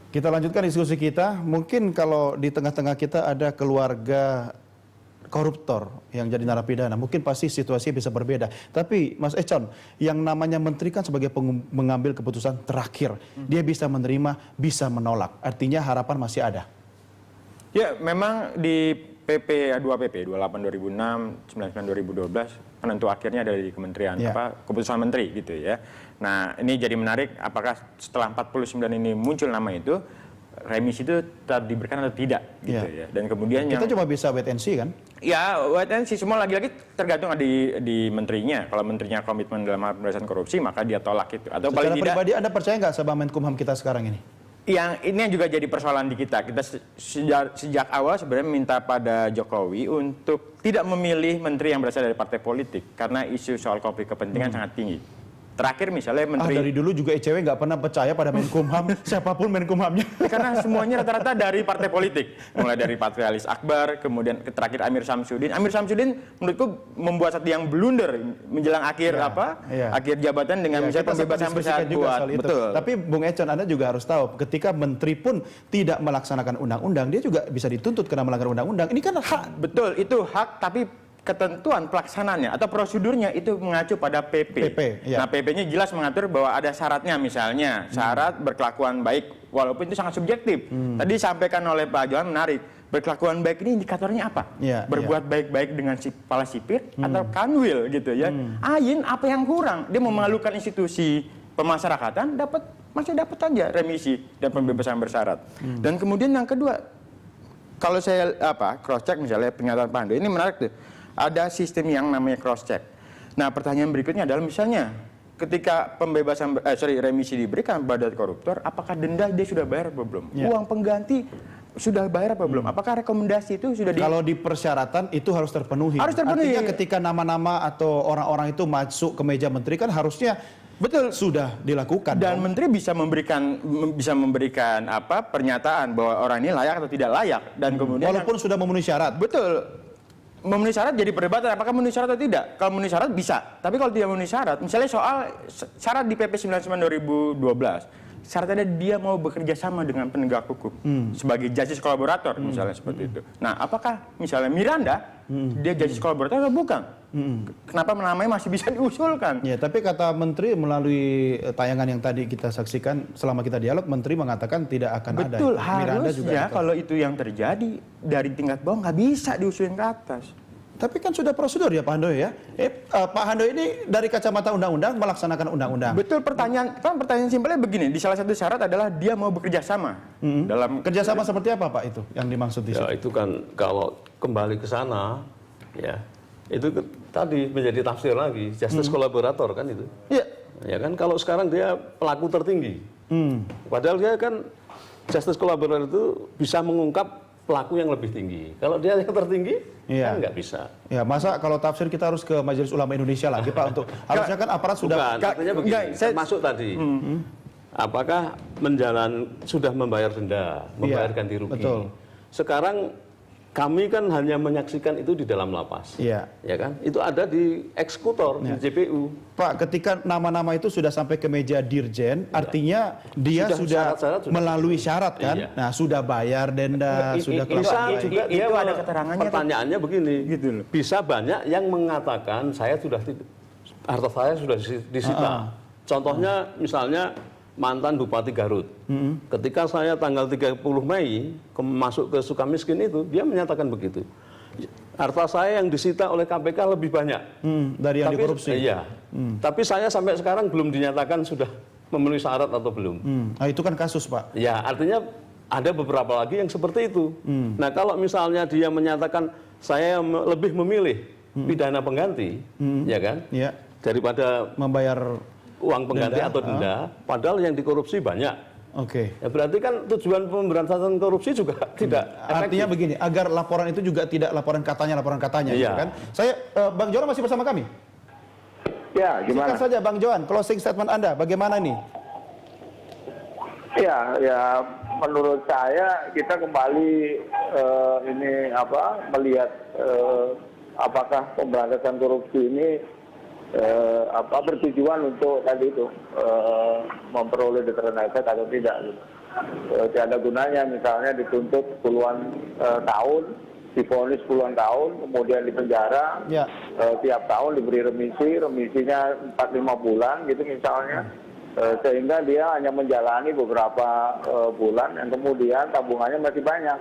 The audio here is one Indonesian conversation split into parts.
Kita lanjutkan diskusi kita. Mungkin kalau di tengah-tengah kita ada keluarga koruptor yang jadi narapidana, mungkin pasti situasinya bisa berbeda. Tapi Mas Econ, yang namanya menteri kan sebagai mengambil keputusan terakhir. Dia bisa menerima, bisa menolak. Artinya harapan masih ada. Ya, memang di PP 2 PP 28 2006 99 2012 penentu akhirnya ada di kementerian keputusan menteri gitu ya. Nah, ini jadi menarik apakah setelah 49 ini muncul nama itu remisi itu tetap diberikan atau tidak gitu ya. Dan kemudian kita cuma bisa wait and see kan? Ya, wait and see semua lagi-lagi tergantung di menterinya. Kalau menterinya komitmen dalam hal pemberantasan korupsi maka dia tolak itu. Atau secara paling tidak, pribadi Anda percaya nggak sama Menkumham kita sekarang ini? yang ini yang juga jadi persoalan di kita. Kita sejak awal sebenarnya minta pada Jokowi untuk tidak memilih menteri yang berasal dari partai politik karena isu soal konflik kepentingan sangat tinggi. Terakhir misalnya menteri dari dulu juga ICW nggak pernah percaya pada Menkumham siapapun Menkumhamnya. Karena semuanya rata-rata dari partai politik, mulai dari Patrialis Akbar, kemudian terakhir Amir Samsudin. Amir Samsudin menurutku membuat satu yang blunder menjelang akhir akhir jabatan dengan misalnya pembebasan bersyarat buat. Betul. Tapi Bung Econ, Anda juga harus tahu ketika menteri pun tidak melaksanakan undang-undang, dia juga bisa dituntut karena melanggar undang-undang. Ini kan hak. Betul, itu hak, tapi ketentuan pelaksanaannya atau prosedurnya itu mengacu pada PP. Nah, PP-nya jelas mengatur bahwa ada syaratnya, misalnya syarat berkelakuan baik, walaupun itu sangat subjektif. Tadi disampaikan oleh Pak Johan menarik. Berkelakuan baik ini indikatornya apa? Berbuat baik-baik dengan kepala sipir atau kanwil gitu ya. Ayin apa yang kurang? Dia memalukan institusi pemasyarakatan, masih dapat aja remisi dan pembebasan bersyarat. Dan kemudian yang kedua, kalau saya cross check misalnya pernyataan Pak Hando ini menarik tuh. Ada sistem yang namanya cross check. Nah, pertanyaan berikutnya adalah misalnya ketika remisi diberikan pada koruptor, apakah denda dia sudah bayar atau belum? Uang pengganti sudah bayar apa belum? Apakah rekomendasi itu sudah Kalau di persyaratan itu harus terpenuhi. Harus terpenuhi. Artinya ketika nama-nama atau orang-orang itu masuk ke meja menteri kan harusnya betul sudah dilakukan. Dan menteri bisa memberikan pernyataan bahwa orang ini layak atau tidak layak dan kemudian walaupun sudah memenuhi syarat. Betul. Memenuhi syarat jadi perdebatan apakah memenuhi syarat atau tidak. Kalau memenuhi syarat bisa, tapi kalau tidak memenuhi syarat, misalnya soal syarat di PP 99 2012, syaratnya dia mau bekerja sama dengan penegak hukum sebagai justice kolaborator misalnya seperti itu. Nah, apakah misalnya Miranda dia justice kolaborator atau bukan? Kenapa namanya masih bisa diusulkan? Ya, tapi kata menteri melalui tayangan yang tadi kita saksikan selama kita dialog, menteri mengatakan tidak akan ada. Betul, harusnya kalau itu yang terjadi dari tingkat bawah nggak bisa diusulin ke atas. Tapi kan sudah prosedur ya Pak Handoyo ya. Pak Handoyo ini dari kacamata undang-undang melaksanakan undang-undang. Betul, pertanyaan simpelnya begini, di salah satu syarat adalah dia mau bekerja sama. Dalam kerjasama seperti apa Pak itu yang dimaksud di situ? Ya itu kan kalau kembali ke sana ya itu tadi menjadi tafsir lagi justice kolaborator kan itu. Iya. Ya kan kalau sekarang dia pelaku tertinggi. Padahal dia kan justice kolaborator itu bisa mengungkap pelaku yang lebih tinggi. Kalau dia yang tertinggi kan nggak bisa. Ya, masa kalau tafsir kita harus ke Majelis Ulama Indonesia lagi Pak untuk harusnya kan aparat sudah artinya begini, termasuk tadi. Apakah sudah membayar denda, membayar ganti rugi. Betul. Sekarang kami kan hanya menyaksikan itu di dalam lapas. Ya kan? Itu ada di eksekutor di JPU. Pak, ketika nama-nama itu sudah sampai ke meja dirjen, artinya dia sudah melalui syarat kan? Nah, sudah bayar denda, sudah bisa juga itu ada keterangannya. Pertanyaannya begini, gitu loh. Bisa banyak yang mengatakan harta saya sudah disita. Contohnya misalnya mantan Bupati Garut. Ketika saya tanggal 30 Mei masuk ke Sukamiskin itu, dia menyatakan begitu. Harta saya yang disita oleh KPK lebih banyak dari yang dikorupsi. Iya. Tapi saya sampai sekarang belum dinyatakan sudah memenuhi syarat atau belum. Nah, itu kan kasus, Pak. Ya, artinya ada beberapa lagi yang seperti itu. Nah, kalau misalnya dia menyatakan saya lebih memilih pidana pengganti, ya kan? Ya. Daripada membayar uang pengganti atau denda, padahal yang dikorupsi banyak. Oke. Ya berarti kan tujuan pemberantasan korupsi juga tidak efektif. Artinya begini, agar laporan itu juga tidak laporan katanya, gitu kan. Saya, Bang Johan masih bersama kami? Ya, gimana? Silakan saja Bang Johan, closing statement Anda, bagaimana nih? Ya, menurut saya kita kembali melihat apakah pemberantasan korupsi ini bertujuan untuk tadi itu memperoleh deterrent effect atau tidak gitu. Tidak ada gunanya misalnya dituntut puluhan tahun, divonis puluhan tahun, kemudian dipenjara, tiap tahun diberi remisinya 4-5 bulan gitu misalnya, sehingga dia hanya menjalani beberapa bulan, yang kemudian tabungannya masih banyak,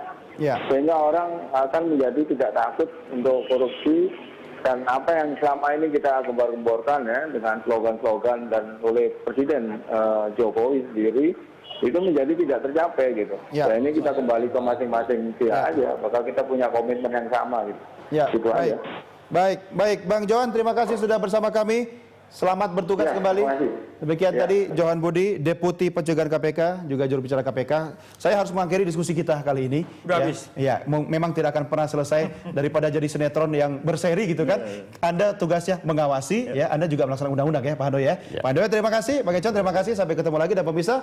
sehingga orang akan menjadi tidak takut untuk korupsi. Dan apa yang selama ini kita gembar-gemborkan ya dengan slogan-slogan dan oleh Presiden Jokowi sendiri itu menjadi tidak tercapai gitu. Dan ini kita kembali ke masing-masing pihak aja, bakal kita punya komitmen yang sama gitu. Gitu baik. aja. Baik, Bang Johan, terima kasih sudah bersama kami. Selamat bertugas kembali. Demikian tadi Johan Budi, Deputi Pencegahan KPK, juga juru bicara KPK. Saya harus mengakhiri diskusi kita kali ini. Udah habis. Ya, memang tidak akan pernah selesai daripada jadi sinetron yang berseri gitu kan. Anda tugasnya mengawasi, ya. Anda juga melaksanakan undang-undang ya, Pak Handoyo ya. Pak Handoyo terima kasih, Bang Econ terima kasih. Sampai ketemu lagi dan pemirsa.